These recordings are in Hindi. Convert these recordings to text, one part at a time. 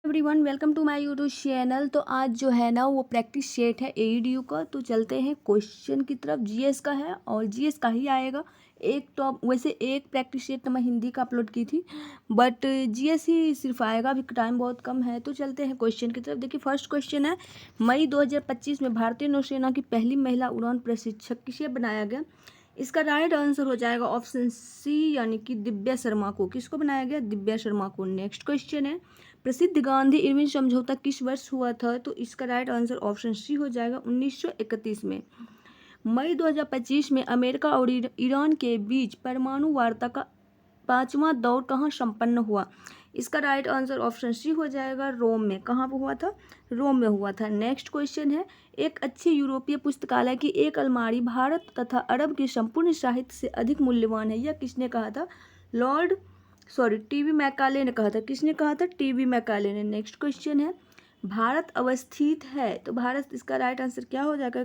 Everyone, welcome to my YouTube channel. तो आज जो है ना वो प्रैक्टिस सेट है एईडीयू का। तो चलते हैं क्वेश्चन की तरफ। जीएस का है और जीएस का ही आएगा। एक टॉप वैसे एक प्रैक्टिस सेट तो मैं हिंदी का अपलोड की थी, बट जीएस ही सिर्फ आएगा। अभी टाइम बहुत कम है, तो चलते हैं क्वेश्चन की तरफ। देखिए, फर्स्ट क्वेश्चन है, मई 2025 में भारतीय नौसेना की पहली महिला उड़ान प्रशिक्षक किसे बनाया गया? इसका राइट आंसर हो जाएगा ऑप्शन सी, यानी कि दिव्या शर्मा को। किसको बनाया गया? दिव्या शर्मा को। नेक्स्ट क्वेश्चन है, प्रसिद्ध गांधी इरविन समझौता किस वर्ष हुआ था? तो इसका राइट आंसर ऑप्शन सी हो जाएगा 1931 में। मई 2025 में अमेरिका और ईरान के बीच परमाणु वार्ता का 5वां दौर कहाँ संपन्न हुआ? इसका राइट आंसर ऑप्शन सी हो जाएगा रोम में। कहाँ पर हुआ था? रोम में हुआ था। नेक्स्ट क्वेश्चन है, एक अच्छी यूरोपीय पुस्तकालय की एक अलमारी भारत तथा अरब के संपूर्ण साहित्य से अधिक मूल्यवान है, यह किसने कहा था? टीवी मैकाले ने कहा था। किसने कहा था? टीवी मैकाले ने। नेक्स्ट क्वेश्चन है, भारत अवस्थित है, तो भारत, इसका राइट आंसर क्या हो जाएगा?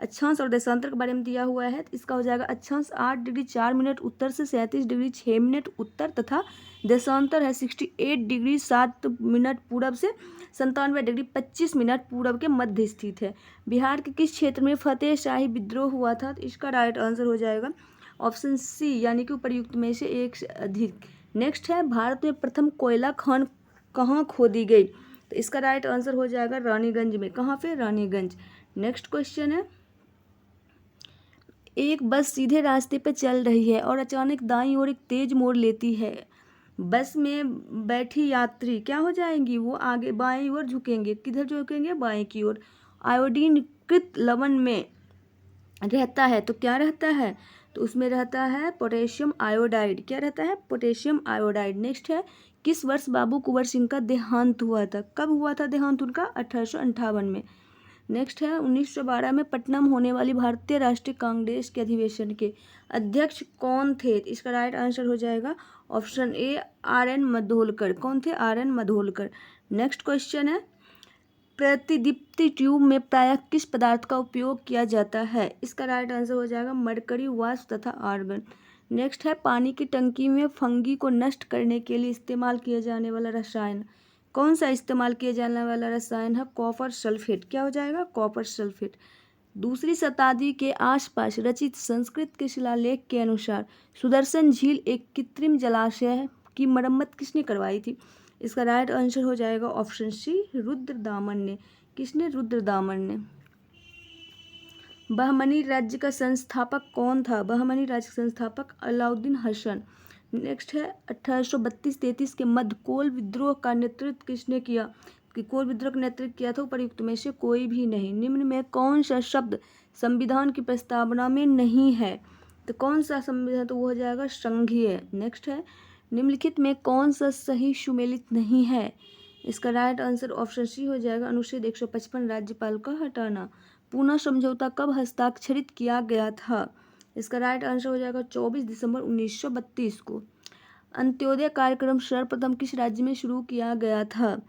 अक्षांश और देशांतर के बारे में दिया हुआ है, तो इसका हो जाएगा अक्षांश 8 डिग्री 4 मिनट उत्तर से 37 डिग्री 6 मिनट उत्तर, तथा देशांतर है 68 डिग्री 7 मिनट पूरब से 97 डिग्री 25 मिनट पूरब के मध्य स्थित है। बिहार के किस क्षेत्र में फतेह शाही विद्रोह हुआ था? तो इसका राइट आंसर हो जाएगा ऑप्शन सी, यानी कि उपर्युक्त में से एक से अधिक। नेक्स्ट है, भारत में प्रथम कोयला खान कहाँ खोदी गई? तो इसका राइट आंसर हो जाएगा रानीगंज में। कहाँ पे? रानीगंज। नेक्स्ट क्वेश्चन है, एक बस सीधे रास्ते पर चल रही है और अचानक दाईं ओर एक तेज मोड़ लेती है। बस में बैठी यात्री क्या हो जाएंगी? वो आगे बाईं ओर झुकेंगे। किधर झुकेंगे? बाएं की ओर। आयोडीनकृत लवण में रहता है, तो क्या रहता है? तो उसमें रहता है पोटेशियम आयोडाइड। क्या रहता है? Potassium iodide. नेक्स्ट है, किस वर्ष बाबू कुंवर सिंह का देहांत हुआ था? कब हुआ था देहांत उनका? 1858 में। नेक्स्ट है, 1912 में पटना में होने वाली भारतीय राष्ट्रीय कांग्रेस के अधिवेशन के अध्यक्ष कौन थे? इसका राइट आंसर हो जाएगा ऑप्शन ए, RN मधोलकर। कौन थे? RN मधोलकर। नेक्स्ट क्वेश्चन है, प्रतिदीप्ति ट्यूब में प्रायः किस पदार्थ का उपयोग किया जाता है? इसका राइट आंसर हो जाएगा मरकरी, वाष्प तथा आर्गन। नेक्स्ट है, पानी की टंकी में फंगी को नष्ट करने के लिए इस्तेमाल किया जाने वाला रसायन कौन सा? इस्तेमाल किया जाने वाला रसायन है कॉपर सल्फेट। क्या हो जाएगा? Copper sulphate. दूसरी शताब्दी के आसपास रचित संस्कृत के शिलालेख के अनुसार सुदर्शन झील एक कृत्रिम जलाशय की मरम्मत किसने करवाई थी? इसका राइट आंसर हो जाएगा ऑप्शन सी, रुद्रदामन ने। किसने? रुद्रदामन ने। बहमनी राज्य का संस्थापक कौन था? बहमनी राज्य का संस्थापक अलाउद्दीन हसन। नेक्स्ट है, 1832-33 के मध्य कोल विद्रोह का नेतृत्व किसने किया? कि कोल विद्रोह का नेतृत्व किया था उपर्युक्त में से कोई भी नहीं। निम्न में कौन सा शब्द संविधान की प्रस्तावना में नहीं है? तो कौन सा संविधान? तो वो हो जाएगा संघीय। नेक्स्ट है, निम्नलिखित में कौन सा सही सुमेलित नहीं है? इसका राइट आंसर ऑप्शन सी हो जाएगा अनुच्छेद 155 राज्यपाल का हटाना। पूना समझौता कब हस्ताक्षरित किया गया था? इसका राइट आंसर हो जाएगा 24 दिसंबर 1932 को। अंत्योदय कार्यक्रम सर्वप्रथम किस राज्य में शुरू किया गया था?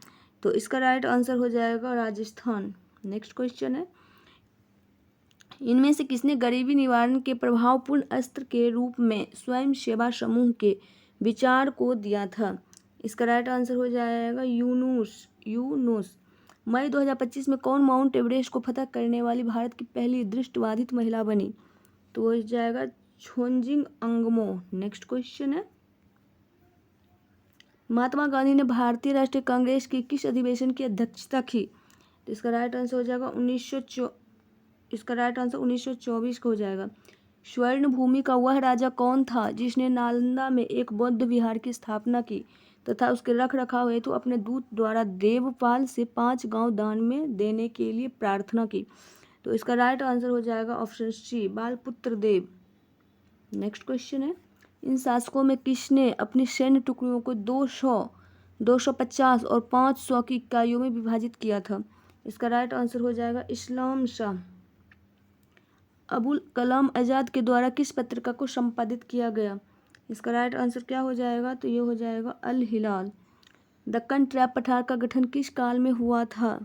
तो इसका राइट आंसर हो जाएगा राजस्थान। नेक्स्ट क्वेश्चन है, इनमें से किसने गरीबी निवारण के प्रभावपूर्ण अस्त्र के रूप में स्वयं सेवा समूह के विचार को दिया था? इसका राइट आंसर हो जाएगा यूनुस। मई 2025 में कौन माउंट एवरेस्ट को फतह करने वाली भारत की पहली दृष्टिबाधित महिला बनी? तो हो जाएगा छोंजिंग अंगमो। नेक्स्ट क्वेश्चन है, महात्मा गांधी ने भारतीय राष्ट्रीय कांग्रेस के किस अधिवेशन की अध्यक्षता की? तो इसका राइट आंसर हो जाएगा 1924 को हो जाएगा। स्वर्ण भूमि का वह राजा कौन था जिसने नालंदा में एक बौद्ध विहार की स्थापना की तथा उसके रख रखाव हेतु अपने दूत द्वारा देवपाल से 5 गांव दान में देने के लिए प्रार्थना की? तो इसका राइट आंसर हो जाएगा ऑप्शन सी, बालपुत्र देव। नेक्स्ट क्वेश्चन है, इन शासकों में किसने अपनी सैन्य टुकड़ियों को 200, 250 और 500 की इकाइयों में विभाजित किया था? इसका राइट आंसर हो जाएगा इस्लाम शाह। अबुल कलाम आज़ाद के द्वारा किस पत्रिका को संपादित किया गया? इसका राइट आंसर क्या हो जाएगा? तो ये हो जाएगा अल हिलाल। दक्कन ट्रैप पठार का गठन किस काल में हुआ था?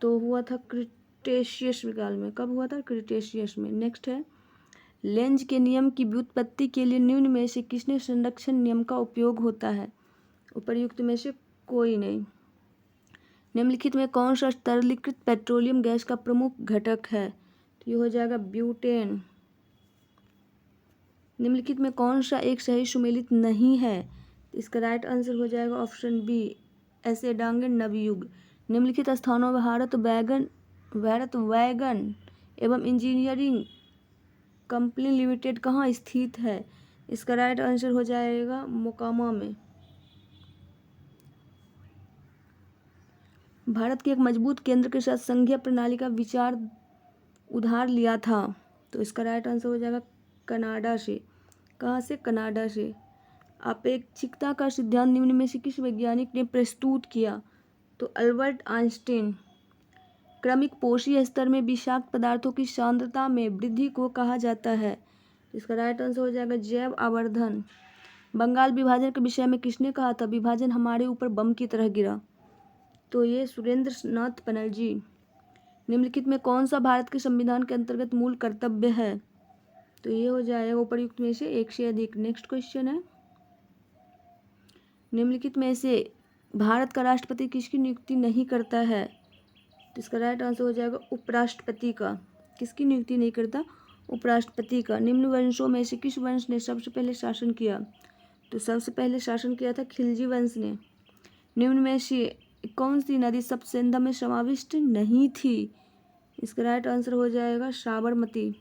तो हुआ था क्रिटेशियस काल में। कब हुआ था? क्रिटेशियस में। नेक्स्ट है, लेंज के नियम की व्युत्पत्ति के लिए निम्न में से किसने संरक्षण नियम का उपयोग होता है? उपर्युक्त में से कोई नहीं। निम्नलिखित में कौन सा तरलीकृत पेट्रोलियम गैस का प्रमुख घटक है? तो ये हो जाएगा ब्यूटेन। निम्नलिखित में कौन सा एक सही सुमेलित नहीं है? तो इसका राइट आंसर हो जाएगा ऑप्शन बी, ऐसे डांगे नवयुग। निम्नलिखित स्थानों भारत वैगन एवं इंजीनियरिंग कंपनी लिमिटेड कहाँ स्थित है? इसका राइट आंसर हो जाएगा मोकामा में। भारत के एक मजबूत केंद्र के साथ संघीय प्रणाली का विचार उधार लिया था। तो इसका राइट आंसर हो जाएगा कनाडा से। कहाँ से? कनाडा से। अपेक्षिकता का सिद्धांत निम्न में से किस वैज्ञानिक ने प्रस्तुत किया? तो अल्बर्ट आइंस्टीन। क्रमिक पोषी स्तर में विषाक्त पदार्थों की सांद्रता में वृद्धि को कहा जाता है? इसका राइट आंसर हो जाएगा जैव आवर्धन। बंगाल विभाजन के विषय में किसने कहा था विभाजन हमारे ऊपर बम की तरह गिरा? तो ये सुरेंद्र नाथ बनर्जी। निम्नलिखित में कौन सा भारत के संविधान के अंतर्गत मूल कर्तव्य है? तो ये हो जाएगा उपर्युक्त में से एक से अधिक। नेक्स्ट क्वेश्चन है, निम्नलिखित में से भारत का राष्ट्रपति किसकी नियुक्ति नहीं करता है? तो इसका राइट आंसर हो जाएगा उपराष्ट्रपति का। किसकी नियुक्ति नहीं करता? उपराष्ट्रपति का। निम्न वंशों में से किस वंश ने सबसे पहले शासन किया? तो सबसे पहले शासन किया था खिलजी वंश ने। निम्न में से कौन सी नदी सप्तसिंधु में समाविष्ट नहीं थी? इसका राइट आंसर हो जाएगा साबरमती।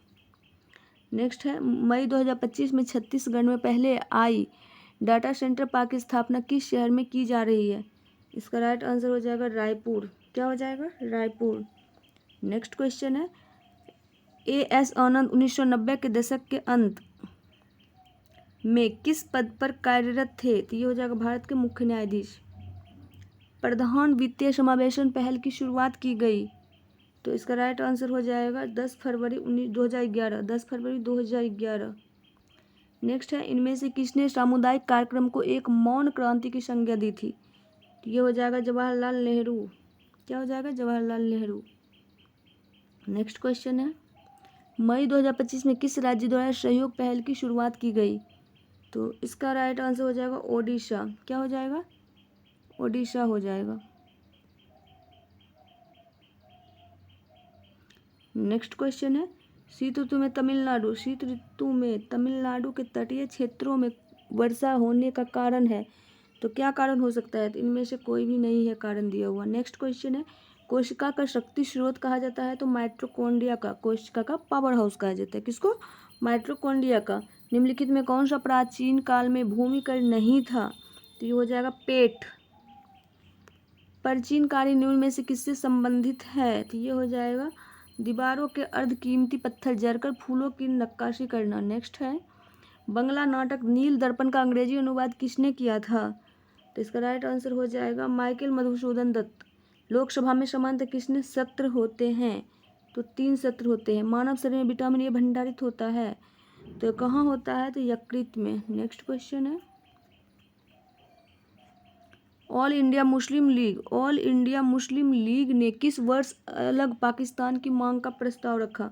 नेक्स्ट है, मई 2025 में छत्तीसगढ़ में पहले आई डाटा सेंटर पार्क की स्थापना किस शहर में की जा रही है? इसका राइट आंसर हो जाएगा रायपुर। क्या हो जाएगा? रायपुर। नेक्स्ट क्वेश्चन है, एएस आनंद 1990 के दशक के अंत में किस पद पर कार्यरत थे? तो ये हो जाएगा भारत के मुख्य न्यायाधीश। प्रधान वित्तीय समावेशन पहल की शुरुआत की गई? तो इसका राइट आंसर हो जाएगा 10 फरवरी 2011। नेक्स्ट है, इनमें से किसने सामुदायिक कार्यक्रम को एक मौन क्रांति की संज्ञा दी थी? तो ये हो जाएगा जवाहरलाल नेहरू। क्या हो जाएगा? जवाहरलाल नेहरू। नेक्स्ट क्वेश्चन है, मई 2025 में किस राज्य द्वारा सहयोग पहल की शुरुआत की गई? तो इसका राइट आंसर हो जाएगा ओडिशा। क्या हो जाएगा? ओडिशा हो जाएगा। नेक्स्ट क्वेश्चन है, शीत ऋतु में तमिलनाडु के तटीय क्षेत्रों में वर्षा होने का कारण है? तो क्या कारण हो सकता है? तो इनमें से कोई भी नहीं है कारण दिया हुआ। नेक्स्ट क्वेश्चन है, कोशिका का शक्ति स्रोत कहा जाता है? तो माइटोकॉन्ड्रिया का। कोशिका का पावर हाउस कहा जाता है। किसको? माइटोकॉन्ड्रिया का। निम्नलिखित में कौन सा प्राचीन काल में भूमिकर नहीं था? तो ये हो जाएगा पेट। प्राचीन कार्य निम्न में से किससे संबंधित है? तो ये हो जाएगा दीवारों के अर्धकीमती पत्थर जड़कर फूलों की नक्काशी करना। नेक्स्ट है, बंगला नाटक नील दर्पण का अंग्रेजी अनुवाद किसने किया था? तो इसका राइट आंसर हो जाएगा माइकल मधुसूदन दत्त। लोकसभा में सामान्यतः कितने सत्र होते हैं? तो 3 सत्र होते हैं। मानव शरीर में विटामिन ए भंडारित होता है, तो कहाँ होता है? तो यकृत में। नेक्स्ट क्वेश्चन है, ऑल इंडिया मुस्लिम लीग ने किस वर्ष अलग पाकिस्तान की मांग का प्रस्ताव रखा?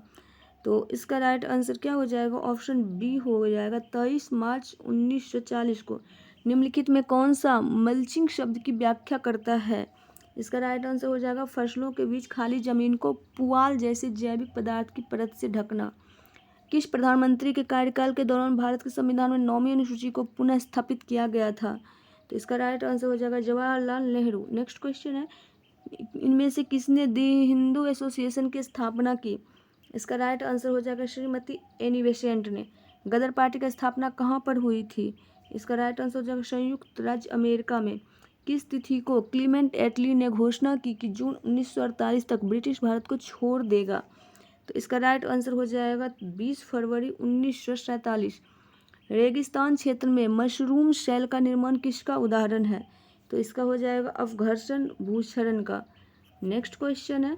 तो इसका राइट आंसर क्या हो जाएगा? ऑप्शन बी हो जाएगा 23 मार्च 1940 को। निम्नलिखित में कौन सा मल्चिंग शब्द की व्याख्या करता है? इसका राइट आंसर हो जाएगा फसलों के बीच खाली जमीन को पुआल जैसे जैविक पदार्थ की परत से ढकना। किस प्रधानमंत्री के कार्यकाल के दौरान भारत के संविधान में 9वीं अनुसूची को पुनः स्थापित किया गया था? तो इसका राइट आंसर हो जाएगा जवाहरलाल नेहरू। नेक्स्ट क्वेश्चन है, इनमें से किसने दी हिंदू एसोसिएशन की स्थापना की? इसका राइट आंसर हो जाएगा श्रीमती एनी बेसेंट ने। गदर पार्टी की स्थापना कहाँ पर हुई थी? इसका राइट आंसर हो जाएगा संयुक्त राज्य अमेरिका में। किस तिथि को क्लीमेंट एटली ने घोषणा की कि जून 1948 तक ब्रिटिश भारत को छोड़ देगा? तो इसका राइट आंसर हो जाएगा 20 फरवरी 1947। रेगिस्तान क्षेत्र में मशरूम सेल का निर्माण किसका उदाहरण है? तो इसका हो जाएगा अपघर्षण भूक्षरण का। नेक्स्ट क्वेश्चन है,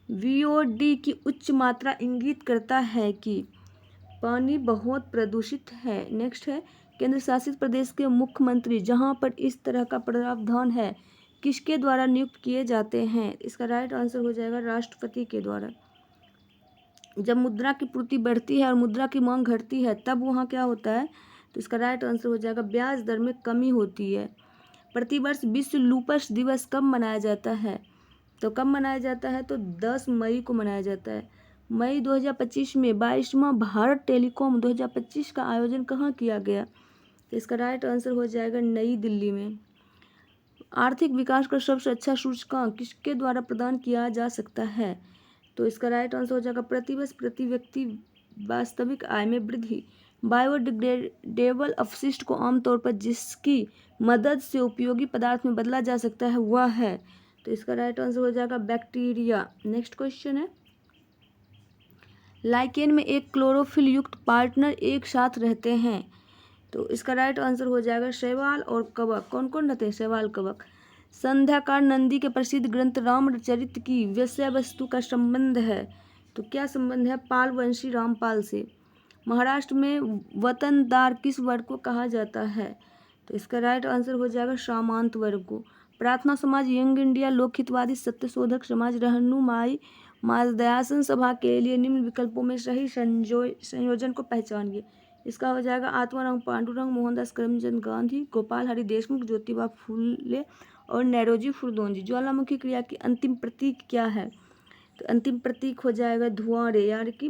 VOD की उच्च मात्रा इंगित करता है कि पानी बहुत प्रदूषित है। नेक्स्ट है, केंद्र शासित प्रदेश के मुख्यमंत्री जहां पर इस तरह का प्रावधान है किसके द्वारा नियुक्त किए जाते हैं? इसका राइट आंसर हो जाएगा राष्ट्रपति के द्वारा। जब मुद्रा की पूर्ति बढ़ती है और मुद्रा की मांग घटती है तब वहाँ क्या होता है? तो इसका राइट आंसर हो जाएगा ब्याज दर में कमी होती है। प्रतिवर्ष विश्व लूपस दिवस कब मनाया जाता है? तो कब मनाया जाता है? तो 10 मई को मनाया जाता है। मई 2025 में 22वां भारत टेलीकॉम 2025 का आयोजन कहाँ किया गया? तो इसका राइट आंसर हो जाएगा नई दिल्ली में। आर्थिक विकास का सबसे अच्छा सूचकांक किसके द्वारा प्रदान किया जा सकता है? तो इसका राइट आंसर हो जाएगा प्रतिवर्ष प्रति व्यक्ति वास्तविक आय में वृद्धि। बायोडिग्रेडेबल अपशिष्ट को आमतौर पर जिसकी मदद से उपयोगी पदार्थ में बदला जा सकता है वह है। तो इसका राइट आंसर हो जाएगा बैक्टीरिया। नेक्स्ट क्वेश्चन है, लाइकेन में एक क्लोरोफिल युक्त पार्टनर एक साथ रहते हैं। तो इसका राइट आंसर हो जाएगा शैवाल और कवक। कौन कौन रहते हैं? शैवाल, कवक। संध्याकार नंदी के प्रसिद्ध ग्रंथ रामचरित की विषय वस्तु का संबंध है। तो क्या संबंध है? पालवंशी रामपाल से। महाराष्ट्र में वतनदार किस वर्ग को कहा जाता है? तो इसका राइट आंसर हो जाएगा सामंत वर्ग को। प्रार्थना समाज, यंग इंडिया, लोकहितवादी, सत्यशोधक समाज, रहनुमाई मार्गदर्शन सभा के लिए निम्न विकल्पों में सही संयोजन को पहचानिए। इसका हो जाएगा आत्माराम पांडुरंग, मोहनदास करमचंद गांधी, गोपाल हरि देशमुख, ज्योतिबा फूले और नौरोजी फुर्दोंजी। ज्वालामुखी क्रिया की अंतिम प्रतीक क्या है? तो अंतिम प्रतीक हो जाएगा धुआं रे, यानी कि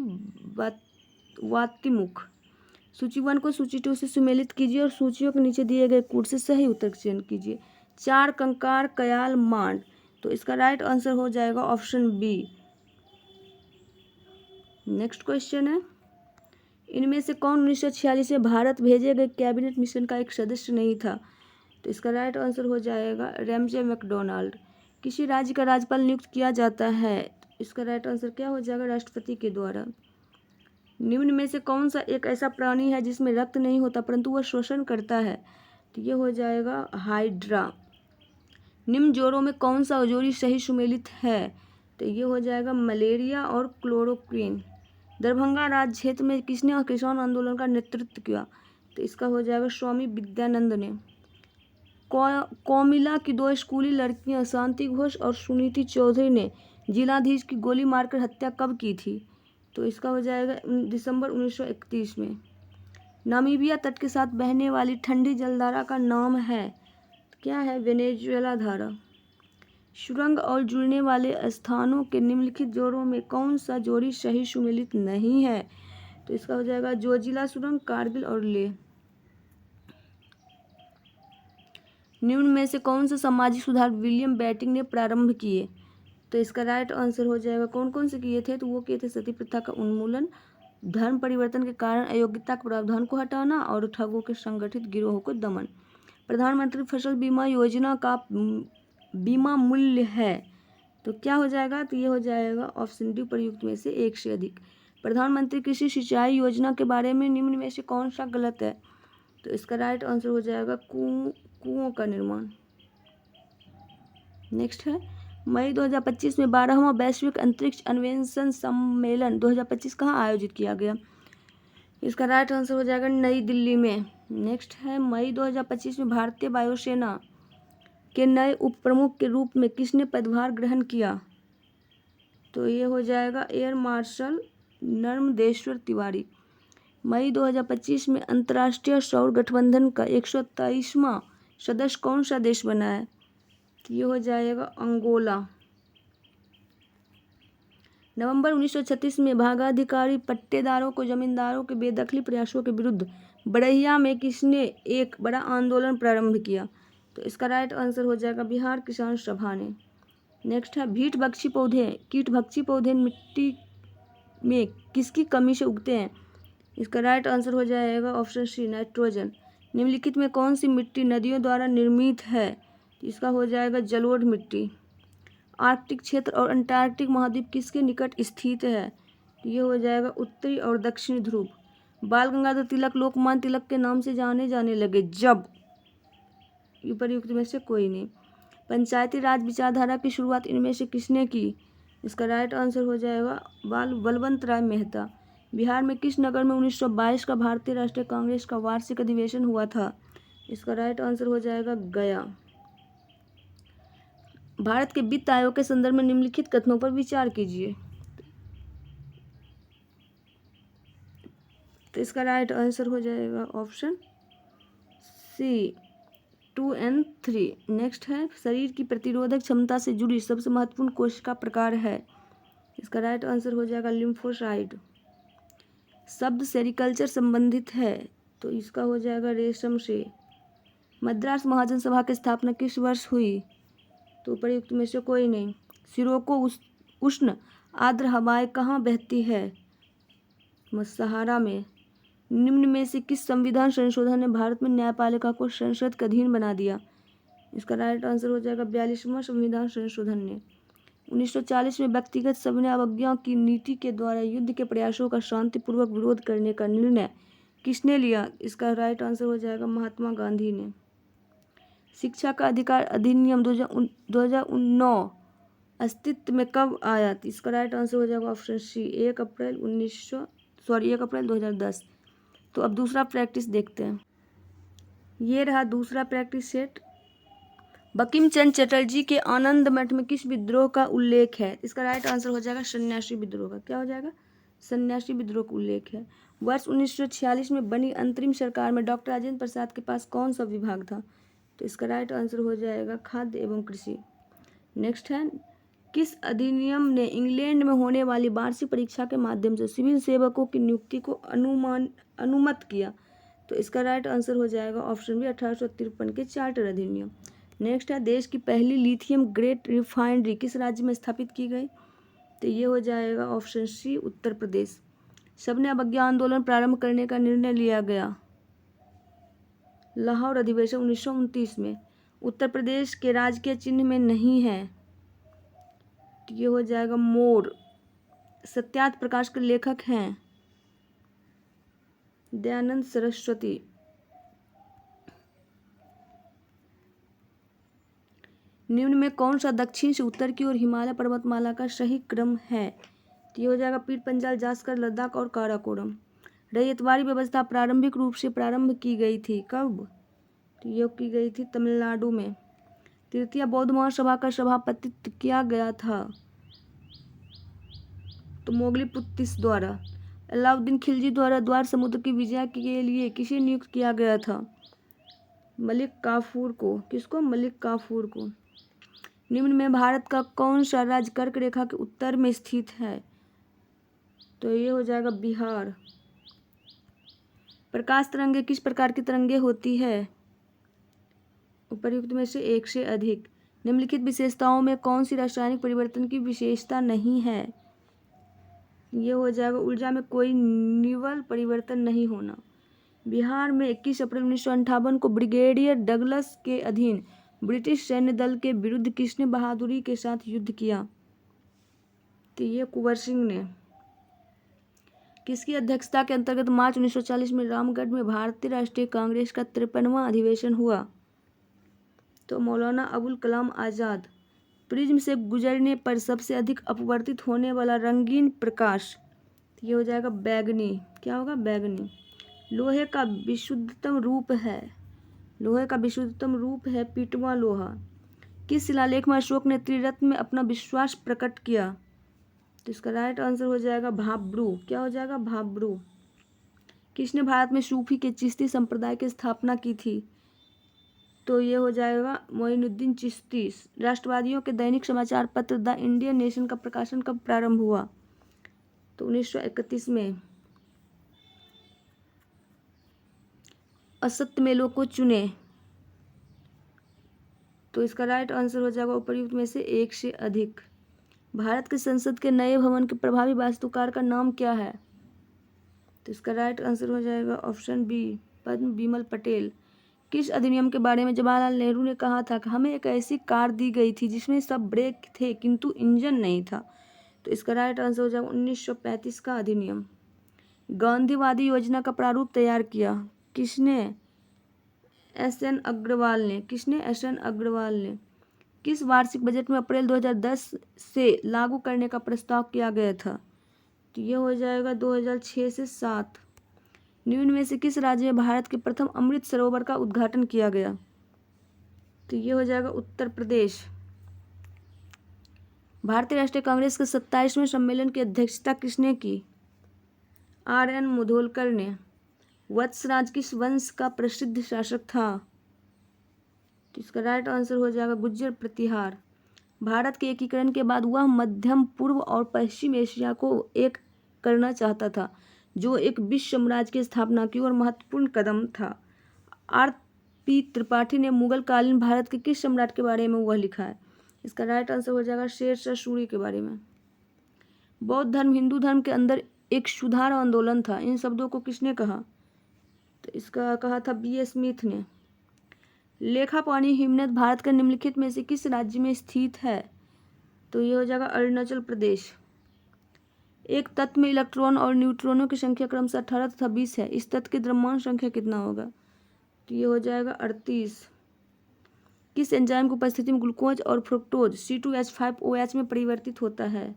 वातिमुख। सूची 1 को सूची 2 से सुमेलित कीजिए और सूचियों के नीचे दिए गए कूट से सही उत्तर का चयन कीजिए। चार कंकार, कयाल, मांड। तो इसका राइट आंसर हो जाएगा ऑप्शन बी। नेक्स्ट क्वेश्चन है, इनमें से कौन 1946 से भारत भेजे गए कैबिनेट मिशन का एक सदस्य नहीं था? तो इसका राइट आंसर हो जाएगा रैमजे मैकडोनाल्ड। किसी राज्य का राज्यपाल नियुक्त किया जाता है? तो इसका राइट आंसर क्या हो जाएगा? राष्ट्रपति के द्वारा। निम्न में से कौन सा एक ऐसा प्राणी है जिसमें रक्त नहीं होता परंतु वह श्वसन करता है? तो ये हो जाएगा हाइड्रा। निम्न जोड़ों में कौन सा जोड़ी सही सुमेलित है? तो ये हो जाएगा मलेरिया और क्लोरोक्वीन। दरभंगा राज्य क्षेत्र में किसने किसान आंदोलन का नेतृत्व किया? तो इसका हो जाएगा स्वामी विद्यानंद ने। कोमिला की 2 स्कूली लड़कियां शांति घोष और सुनीति चौधरी ने जिलाधीश की गोली मारकर हत्या कब की थी? तो इसका हो जाएगा दिसंबर 1931 में। नामीबिया तट के साथ बहने वाली ठंडी जलधारा का नाम है? क्या है? वेनेजुएला धारा। सुरंग और जुड़ने वाले स्थानों के निम्नलिखित जोड़ों में कौन सा जोड़ी सही सुमेलित नहीं है? तो इसका हो जाएगा जोजिला सुरंग, कारगिल और लेह। निम्न में से कौन से सामाजिक सुधार विलियम बेंटिक ने प्रारंभ किए? तो इसका राइट आंसर हो जाएगा कौन कौन से किए थे? तो वो किए थे सती प्रथा का उन्मूलन, धर्म परिवर्तन के कारण अयोग्यता के प्रावधान को हटाना और ठगों के संगठित गिरोहों को दमन। प्रधानमंत्री फसल बीमा योजना का बीमा मूल्य है? तो क्या हो जाएगा? तो ये हो जाएगा ऑप्शन डी प्रयुक्त में से एक से अधिक। प्रधानमंत्री कृषि सिंचाई योजना के बारे में निम्न में से कौन सा गलत है? तो इसका राइट आंसर हो जाएगा कुओं का निर्माण। नेक्स्ट है, मई 2025 में 12वां वैश्विक अंतरिक्ष अन्वेषण सम्मेलन 2025 कहाँ आयोजित किया गया? इसका राइट आंसर हो जाएगा नई दिल्ली में। नेक्स्ट है, मई 2025 में भारतीय वायुसेना के नए उप प्रमुख के रूप में किसने पदभार ग्रहण किया? तो ये हो जाएगा एयर मार्शल नर्मदेश्वर तिवारी। मई 2025 में अंतर्राष्ट्रीय सौर गठबंधन का 123वां सदस्य कौन सा देश बना है? तो ये हो जाएगा अंगोला। नवंबर 1936 में भागाधिकारी पट्टेदारों को जमींदारों के बेदखली प्रयासों के विरुद्ध बड़हिया में किसने एक बड़ा आंदोलन प्रारंभ किया? तो इसका राइट आंसर हो जाएगा बिहार किसान सभा ने। नेक्स्ट है, कीटभक्षी पौधे मिट्टी में किसकी कमी से उगते हैं? इसका राइट आंसर हो जाएगा ऑप्शन सी नाइट्रोजन। निम्नलिखित में कौन सी मिट्टी नदियों द्वारा निर्मित है? इसका हो जाएगा जलोढ़ मिट्टी। आर्कटिक क्षेत्र और अंटार्कटिक महाद्वीप किसके निकट स्थित है? ये हो जाएगा उत्तरी और दक्षिणी ध्रुव। बाल गंगाधर तिलक लोकमान्य तिलक के नाम से जाने लगे जब? उपयुक्त में से कोई नहीं। पंचायती राज विचारधारा की शुरुआत इनमें से किसने की? इसका राइट आंसर हो जाएगा बलवंत राय मेहता। बिहार में किस नगर में 1922 का भारतीय राष्ट्रीय कांग्रेस का वार्षिक अधिवेशन हुआ था? इसका राइट आंसर हो जाएगा गया। भारत के वित्त आयोग के संदर्भ में निम्नलिखित कथनों पर विचार कीजिए। तो इसका राइट आंसर हो जाएगा ऑप्शन सी 2 and 3। नेक्स्ट है शरीर की प्रतिरोधक क्षमता से जुड़ी सबसे महत्वपूर्ण कोशिका प्रकार है। इसका राइट आंसर हो जाएगा लिम्फोसाइट। शब्द सेरिकल्चर संबंधित है तो इसका हो जाएगा रेशम से। मद्रास महाजन सभा की स्थापना किस वर्ष हुई? तो उपयुक्त में से कोई नहीं। सिरोको उष्ण आर्द्र हवाएं कहाँ बहती है? सहारा में। निम्न में से किस संविधान संशोधन ने भारत में न्यायपालिका को संसद के अधीन बना दिया? इसका राइट आंसर हो जाएगा 42वां संविधान संशोधन ने। 1940 में व्यक्तिगत सविनय अवज्ञा की नीति के द्वारा युद्ध के प्रयासों का शांतिपूर्वक विरोध करने का निर्णय किसने लिया? इसका राइट आंसर हो जाएगा महात्मा गांधी ने। शिक्षा का अधिकार अधिनियम 2009 अस्तित्व में कब आया? इसका राइट आंसर हो जाएगा ऑप्शन सी 1 अप्रैल 2010। तो अब दूसरा प्रैक्टिस देखते हैं। ये रहा दूसरा प्रैक्टिस सेट। बंकिम चंद्र चटर्जी के आनंद मठ में किस विद्रोह का उल्लेख है? इसका राइट आंसर हो जाएगा सन्यासी विद्रोह का। क्या हो जाएगा? सन्यासी विद्रोह का उल्लेख है। वर्ष 1946 में बनी अंतरिम सरकार में डॉक्टर राजेंद्र प्रसाद के पास कौन सा विभाग था? तो इसका राइट आंसर हो जाएगा खाद्य एवं कृषि। नेक्स्ट है किस अधिनियम ने इंग्लैंड में होने वाली वार्षिक परीक्षा के माध्यम से सिविल सेवकों की नियुक्ति को अनुमत किया? तो इसका राइट आंसर हो जाएगा ऑप्शन बी 1853 के चार्टर अधिनियम। नेक्स्ट है देश की पहली लिथियम ग्रेड रिफाइनरी किस राज्य में स्थापित की गई? तो ये हो जाएगा ऑप्शन सी उत्तर प्रदेश। सबने अवज्ञा आंदोलन प्रारंभ करने का निर्णय लिया गया। लाहौर अधिवेशन 1929 में। उत्तर प्रदेश के राजकीय चिन्ह में नहीं है तो ये हो जाएगा मोर। सत्यार्थ प्रकाश के लेखक हैं दयानंद सरस्वती। निम्न में कौन सा दक्षिण से उत्तर की ओर हिमालय पर्वतमाला का सही क्रम है? तो ये हो जाएगा पीर पंजाल, जास्कर, लद्दाख और काराकोरम। रैयतवाड़ी व्यवस्था प्रारंभिक रूप से प्रारंभ की गई थी कब? तो ये की गई थी तमिलनाडु में। तृतीय बौद्ध महासभा का सभापतित्व किया गया था तो मोगलीपुत्तिस द्वारा। अलाउद्दीन खिलजी द्वारा द्वार समुद्र की विजय के लिए किसे नियुक्त किया गया था? मलिक काफूर को। किसको? मलिक काफूर को। निम्न में भारत का कौन सा राज्य कर्क रेखा के उत्तर में स्थित है? तो ये हो जाएगा बिहार। प्रकाश तरंगे किस प्रकार की तरंगे होती है? उपर्युक्त में से एक से अधिक। निम्नलिखित विशेषताओं में कौन सी रासायनिक परिवर्तन की विशेषता नहीं है? ये हो जाएगा ऊर्जा में कोई निवल परिवर्तन नहीं होना। बिहार में 21 अप्रैल 1958 को ब्रिगेडियर डगलस के अधीन ब्रिटिश सैन्य दल के विरुद्ध किसने बहादुरी के साथ युद्ध किया? तो ये कुंवर सिंह ने। किसकी अध्यक्षता के अंतर्गत मार्च 1940 में रामगढ़ में भारतीय राष्ट्रीय कांग्रेस का 53वां अधिवेशन हुआ? तो मौलाना अबुल कलाम आज़ाद। प्रिज्म से गुजरने पर सबसे अधिक अपवर्तित होने वाला रंगीन प्रकाश ये हो जाएगा बैगनी। क्या होगा? बैगनी। लोहे का विशुद्धतम रूप है। लोहे का विशुद्धतम रूप है पीटवा लोहा। किस शिलालेख में अशोक ने त्रिरत्न में अपना विश्वास प्रकट किया? तो इसका राइट आंसर हो जाएगा भाब्रू। क्या हो जाएगा? भाब्रू। किसने भारत में सूफी के चिश्ती संप्रदाय की स्थापना की थी? तो ये हो जाएगा मोइनुद्दीन चिश्ती। राष्ट्रवादियों के दैनिक समाचार पत्र द इंडियन नेशन का प्रकाशन कब प्रारंभ हुआ? तो 1931 में। असत्य मेलों को चुने। तो इसका राइट आंसर हो जाएगा उपर्युक्त में से एक से अधिक। भारत के संसद के नए भवन के प्रभावी वास्तुकार का नाम क्या है? तो इसका राइट आंसर हो जाएगा ऑप्शन बी पद्म बिमल पटेल। किस अधिनियम के बारे में जवाहरलाल नेहरू ने कहा था कि हमें एक ऐसी कार दी गई थी जिसमें सब ब्रेक थे किंतु इंजन नहीं था? तो इसका राइट आंसर हो जाएगा 1935 का अधिनियम। गांधीवादी योजना का प्रारूप तैयार किया किसने? एस.एन. अग्रवाल ने। किसने? एस.एन. अग्रवाल ने। किस वार्षिक बजट में अप्रैल 2010 से लागू करने का प्रस्ताव किया गया था? तो ये हो जाएगा 2006 से 7। निम्न में से किस राज्य में भारत के प्रथम अमृत सरोवर का उद्घाटन किया गया? तो ये हो जाएगा उत्तर प्रदेश। भारतीय राष्ट्रीय कांग्रेस के 27वें सम्मेलन की अध्यक्षता किसने की? R.N. मुधोलकर ने। वत्सराज किस वंश का प्रसिद्ध शासक था? तो इसका राइट आंसर हो जाएगा गुज्जर प्रतिहार। भारत के एकीकरण के बाद वह मध्यम पूर्व और पश्चिम एशिया को एक करना चाहता था, जो एक विश्व साम्राज्य की स्थापना की और महत्वपूर्ण कदम था। आर.पी. त्रिपाठी ने मुगल कालीन भारत के किस सम्राट के बारे में वह लिखा है? इसका राइट आंसर हो जाएगा शेर शाह सूरी के बारे में। बौद्ध धर्म हिंदू धर्म के अंदर एक सुधार आंदोलन था, इन शब्दों को किसने कहा? तो इसका कहा था बी.ए. स्मिथ ने। लेखापानी हिमनद भारत के निम्नलिखित में से किस राज्य में स्थित है? तो ये हो जाएगा अरुणाचल प्रदेश। एक तत्व में इलेक्ट्रॉन और न्यूट्रॉनों की संख्या क्रमशः 18 तथा 20 है, इस तत्व की द्रव्यमान संख्या कितना होगा? तो ये हो जाएगा 38। किस एंजाइम की उपस्थिति में ग्लूकोज और फ्रुक्टोज C2H5OH में परिवर्तित होता है?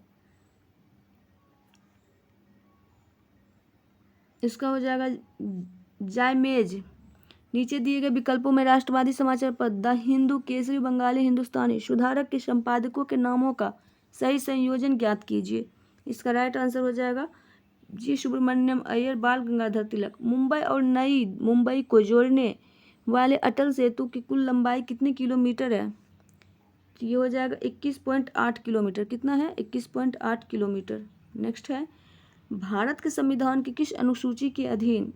इसका हो जाएगा जाइमेज। नीचे दिए गए विकल्पों में राष्ट्रवादी समाचार पत्र, द हिंदू, केसरी, बंगाली, हिंदुस्तानी सुधारक के संपादकों के नामों का सही संयोजन ज्ञात कीजिए। इसका राइट आंसर हो जाएगा जी सुब्रमण्यम अय्यर, बाल गंगाधर तिलक। मुंबई और नई मुंबई को जोड़ने वाले अटल सेतु की कुल लंबाई कितने किलोमीटर है? ये हो जाएगा 21.8 किलोमीटर। कितना है? 21.8 किलोमीटर। नेक्स्ट है, भारत के संविधान की किस अनुसूची के अधीन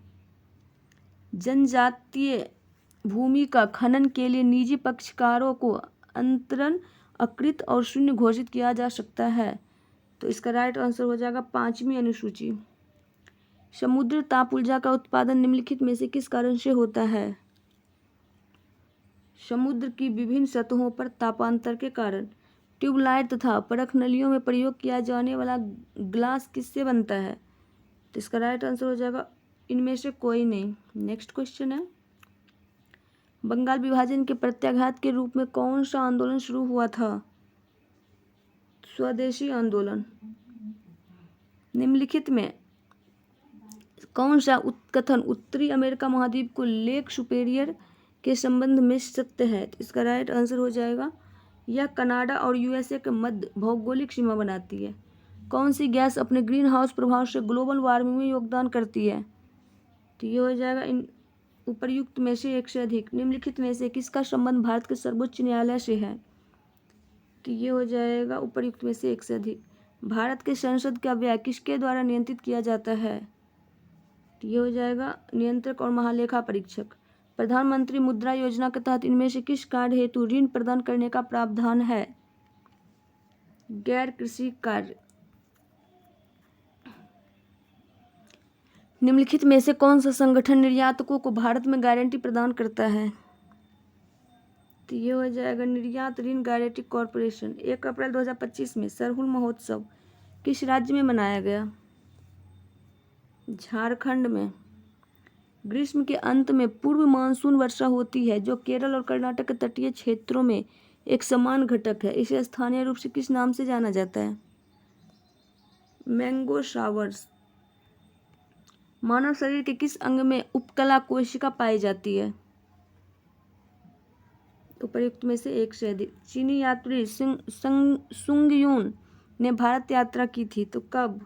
जनजातीय भूमि का खनन के लिए निजी पक्षकारों को अंतरण अकृत और शून्य घोषित किया जा सकता है? तो इसका राइट आंसर हो जाएगा 5वीं अनुसूची। समुद्र ताप ऊर्जा का उत्पादन निम्नलिखित में से किस कारण से होता है? समुद्र की विभिन्न सतहों पर तापांतर के कारण। ट्यूबलाइट तथा परख नलियों में प्रयोग किया जाने वाला ग्लास किससे बनता है? तो इसका राइट आंसर हो जाएगा इनमें से कोई नहीं। नेक्स्ट क्वेश्चन है, बंगाल विभाजन के प्रत्याघात के रूप में कौन सा आंदोलन शुरू हुआ था? स्वदेशी आंदोलन। निम्नलिखित में कौन सा कथन उत्तरी अमेरिका महाद्वीप को लेक सुपेरियर के संबंध में सत्य है? तो इसका राइट आंसर हो जाएगा यह कनाडा और यूएसए के मध्य भौगोलिक सीमा बनाती है। कौन सी गैस अपने ग्रीन हाउस प्रभाव से ग्लोबल वार्मिंग में योगदान करती है? तो ये हो जाएगा इन उपर्युक्त में से एक से अधिक। निम्नलिखित में से किसका संबंध भारत के सर्वोच्च न्यायालय से है? तो ये हो जाएगा उपर्युक्त में से एक से अधिक। भारत के संसद का व्यय किसके द्वारा नियंत्रित किया जाता है? तो ये हो जाएगा नियंत्रक और महालेखा परीक्षक। प्रधानमंत्री मुद्रा योजना के तहत इनमें से किस कार्य हेतु ऋण प्रदान करने का प्रावधान है? गैर कृषि कार्य। निम्नलिखित में से कौन सा संगठन निर्यातकों को भारत में गारंटी प्रदान करता है? तो ये हो जाएगा निर्यात ऋण गारंटी कॉरपोरेशन। 1 अप्रैल 2025 में सरहुल महोत्सव किस राज्य में मनाया गया? झारखंड में। ग्रीष्म के अंत में पूर्व मानसून वर्षा होती है, जो केरल और कर्नाटक के तटीय क्षेत्रों में एक समान घटक है। इसे स्थानीय रूप से किस नाम से जाना जाता है? Mango showers. मानव शरीर के किस अंग में उपकला कोशिका पाई जाती है? उपर्युक्त में से एक से अधिक। चीनी यात्री सुंगयुन ने भारत यात्रा की थी, तो कब?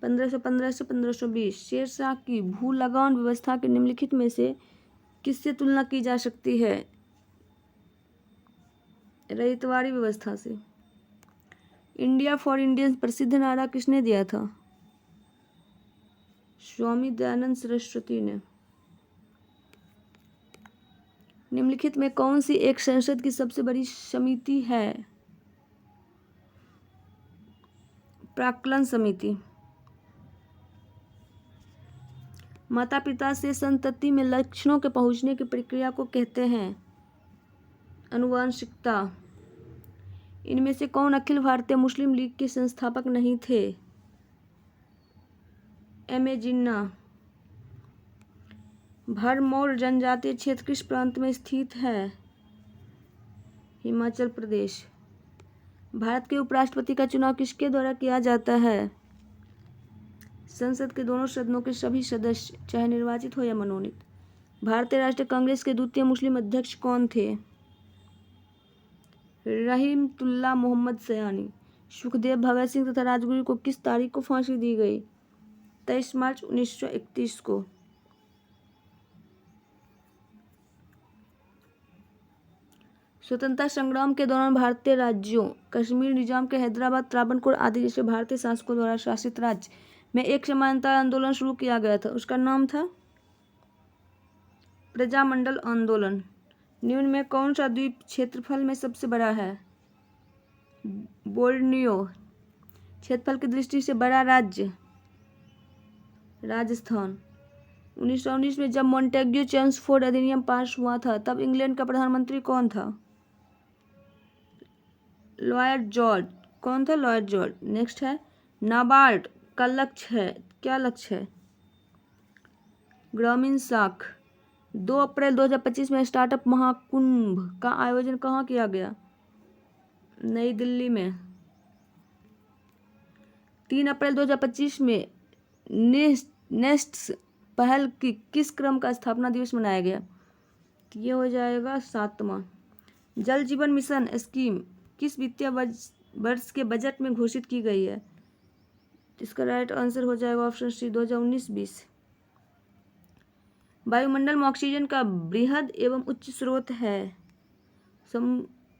1515 से 1520। शेरशाह की भू लगान व्यवस्था के निम्नलिखित में से किससे तुलना की जा सकती है? रैयतवाड़ी व्यवस्था से। इंडिया फॉर इंडियंस प्रसिद्ध नारा किसने दिया था? स्वामी दयानंद सरस्वती ने। निम्नलिखित में कौन सी एक संसद की सबसे बड़ी समिति है? प्राक्कलन समिति। माता पिता से संतति में लक्षणों के पहुंचने की प्रक्रिया को कहते हैं आनुवंशिकता। इनमें से कौन अखिल भारतीय मुस्लिम लीग के संस्थापक नहीं थे? M.A. जिन्ना। भरमौर जनजातीय क्षेत्र किस प्रांत में स्थित है? हिमाचल प्रदेश। भारत के उपराष्ट्रपति का चुनाव किसके द्वारा किया जाता है? संसद के दोनों सदनों के सभी सदस्य, चाहे निर्वाचित हो या मनोनीत। भारतीय राष्ट्रीय कांग्रेस के द्वितीय मुस्लिम अध्यक्ष कौन थे? रहीमतुल्लाह मोहम्मद सयानी। सुखदेव, भगत सिंह तथा राजगुरु को किस तारीख को फांसी दी गई? 23 मार्च 1931 को। स्वतंत्रता संग्राम के दौरान भारतीय राज्यों कश्मीर निजाम के हैदराबाद त्रावणकोर आदि जैसे भारतीय शासकों द्वारा शासित राज्य में एक समानता आंदोलन शुरू किया गया था। उसका नाम था प्रजामंडल आंदोलन। निम्न में कौन सा द्वीप क्षेत्रफल में सबसे बड़ा है? बोर्नियो। क्षेत्रफल की दृष्टि से बड़ा राज्य राजस्थान। 1919 में जब मॉन्टेग्यू चेम्सफोर्ड अधिनियम पास हुआ था तब इंग्लैंड का प्रधानमंत्री कौन था? Lloyd George. कौन था? Lloyd George. नेक्स्ट है नाबार्ड का लक्ष्य है, क्या लक्ष्य है? ग्रामीण साख। 2 अप्रैल 2025 में स्टार्टअप महाकुंभ का आयोजन कहाँ किया गया? नई दिल्ली में। 3 अप्रैल 2025 में नेस्ट्स पहल की किस क्रम का स्थापना दिवस मनाया गया? ये हो जाएगा 7वां। जल जीवन मिशन स्कीम किस वित्तीय वर्ष के बजट में घोषित की गई है? इसका राइट आंसर हो जाएगा ऑप्शन सी 2019-20। वायुमंडल में ऑक्सीजन का बृहद एवं उच्च स्रोत है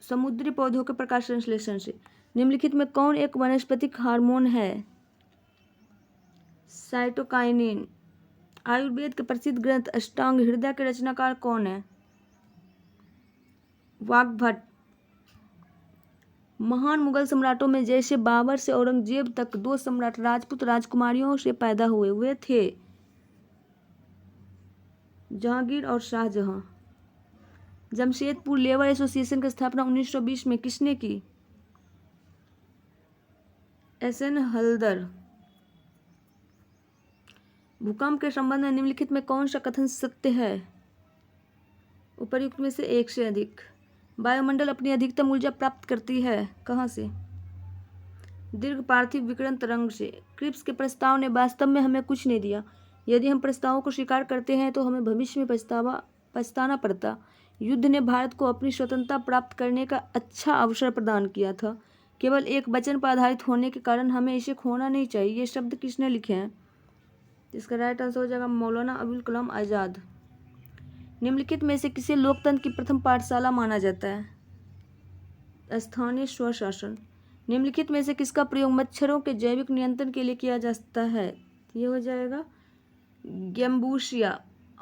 समुद्री पौधों के प्रकाश संश्लेषण से। निम्नलिखित में कौन एक वनस्पतिक हार्मोन है? साइटोकाइनिन। आयुर्वेद के प्रसिद्ध ग्रंथ अष्टांग हृदय के रचनाकार कौन है? वाग्भट। महान मुगल सम्राटों में जैसे बाबर से औरंगजेब तक 2 सम्राट राजपूत राजकुमारियों से पैदा हुए, वे थे जहांगीर और शाहजहां। जमशेदपुर लेबर एसोसिएशन की स्थापना 1920 में किसने की? एसएन हल्दर। भूकंप के संबंध में निम्नलिखित में कौन सा कथन सत्य है? उपर्युक्त में से एक से अधिक। वायुमंडल अपनी अधिकतम ऊर्जा प्राप्त करती है कहाँ से? दीर्घ पार्थिव विकिरण तरंग से। क्रिप्स के प्रस्ताव ने वास्तव में हमें कुछ नहीं दिया। यदि हम प्रस्तावों को स्वीकार करते हैं तो हमें भविष्य में पछताना पड़ता। युद्ध ने भारत को अपनी स्वतंत्रता प्राप्त करने का अच्छा अवसर प्रदान किया था। केवल एक वचन पर आधारित होने के कारण हमें इसे खोना नहीं चाहिए। ये शब्द किसने लिखे हैं? इसका राइट आंसर हो जाएगा मौलाना अबुल कलाम आज़ाद। निम्नलिखित में से किसे लोकतंत्र की प्रथम पाठशाला माना जाता है? स्थानीय स्वशासन। निम्नलिखित में से किसका प्रयोग मच्छरों के जैविक नियंत्रण के लिए किया जा सकता है? ये हो जाएगा गैम्बूसिया।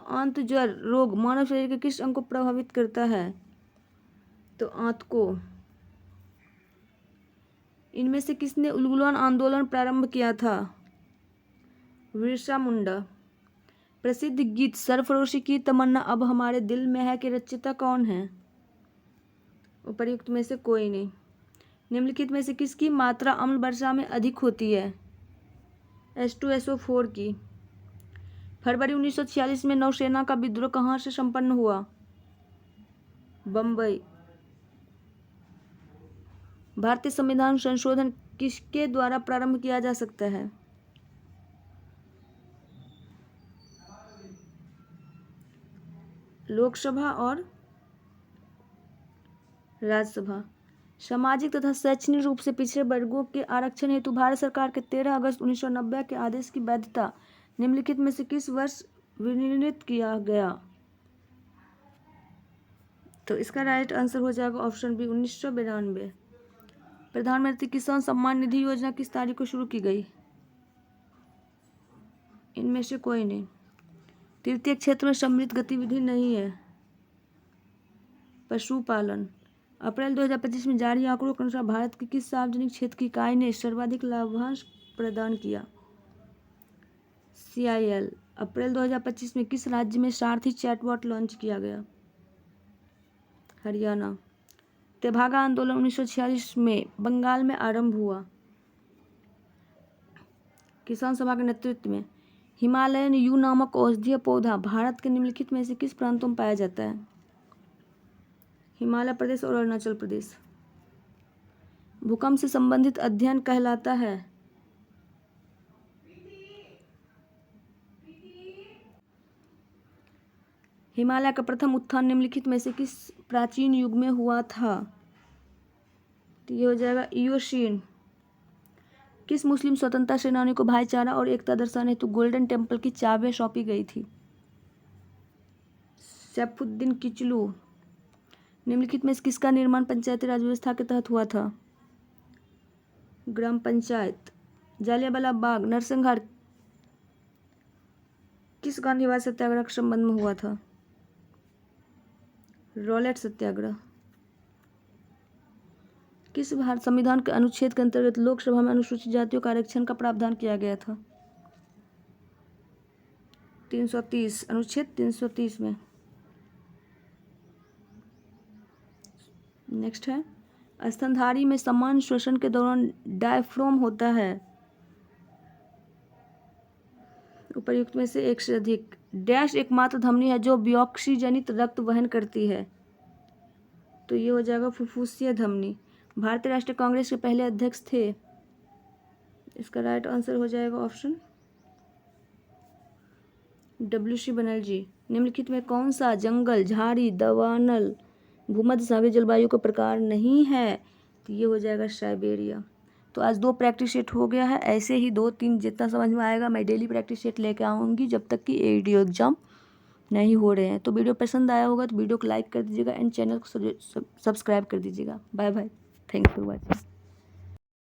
आंतज्वर रोग मानव शरीर के किस अंग को प्रभावित करता है? तो आंत को। इनमें से किसने उलगुलान आंदोलन प्रारंभ किया था? बिरसा मुंडा। प्रसिद्ध गीत सरफरोशी की तमन्ना अब हमारे दिल में है के रचयिता कौन है? उपर्युक्त में से कोई नहीं। निम्नलिखित में से किसकी मात्रा अम्ल वर्षा में अधिक होती है? H2SO4 की। फरवरी 1946 में नौसेना का विद्रोह कहाँ से संपन्न हुआ? बम्बई। भारतीय संविधान संशोधन किसके द्वारा प्रारंभ किया जा सकता है? लोकसभा और राज्यसभा। सामाजिक तथा शैक्षणिक रूप से पिछड़े वर्गों के आरक्षण हेतु भारत सरकार के 13 अगस्त 1990 के आदेश की वैधता निम्नलिखित में से किस वर्ष विनिर्णित किया गया? तो इसका राइट आंसर हो जाएगा ऑप्शन बी 1992। प्रधानमंत्री किसान सम्मान निधि योजना किस तारीख को शुरू की गई? इनमें से कोई नहीं। तृतीय क्षेत्र में सम्मिलित गतिविधि नहीं है। पशुपालन। अप्रैल 2025 में जारी आंकड़ों के अनुसार भारत की किस सार्वजनिक क्षेत्र की इकाई ने सर्वाधिक लाभांश प्रदान किया? CIL। अप्रैल 2025 में किस राज्य में सारथी चैटबॉट लॉन्च किया गया? हरियाणा। तेभागा आंदोलन 1946 में बंगाल में आरंभ हुआ। किसान सभा के नेतृत्व में। हिमालयन यू नामक औषधीय पौधा भारत के निम्नलिखित में से किस प्रांतों में पाया जाता है? हिमालय प्रदेश और अरुणाचल प्रदेश। भूकंप से संबंधित अध्ययन कहलाता है? हिमालय का प्रथम उत्थान निम्नलिखित में से किस प्राचीन युग में हुआ था? तो ये हो जाएगा इयोशीन। किस मुस्लिम स्वतंत्रता सेनानी को भाईचारा और एकता दर्शाने हेतु गोल्डन टेम्पल की चाबियां सौंपी गई थी? सैफुद्दीन किचलू। निम्नलिखित में से किसका निर्माण पंचायती राज व्यवस्था के तहत हुआ था? ग्राम पंचायत। जालियांवाला बाग नरसंहार किस गांधीवाद सत्याग्रह के संबंध में हुआ था? रॉलेट सत्याग्रह। किस भारत संविधान के अनुच्छेद के अंतर्गत लोकसभा में अनुसूचित जातियों का आरक्षण का प्रावधान किया गया था? 330 अनुच्छेद 330 में। नेक्स्ट है, स्तनधारी में समान श्वसन के दौरान डायफ्राम होता है। उपर्युक्त में से एक से अधिक। डैश एकमात्र धमनी है जो बियोप्सी जनित रक्त वहन करती है, तो ये हो जाएगा फुफ्फुसीय धमनी। भारतीय राष्ट्रीय कांग्रेस के पहले अध्यक्ष थे, इसका राइट आंसर हो जाएगा ऑप्शन WC बनर्जी। निम्नलिखित में कौन सा जंगल, झाड़ी, दवानल भूमध्य सागरीय जलवायु का प्रकार नहीं है? तो ये हो जाएगा साइबेरिया। तो आज 2 प्रैक्टिस सेट हो गया है। ऐसे ही 2-3 जितना समझ में आएगा मैं डेली प्रैक्टिस सेट लेके आऊँगी जब तक कि AEDO एग्ज़ाम नहीं हो रहे हैं। तो वीडियो पसंद आया होगा तो वीडियो को लाइक कर दीजिएगा एंड चैनल को सब्सक्राइब कर दीजिएगा। Bye bye, thanks for watching.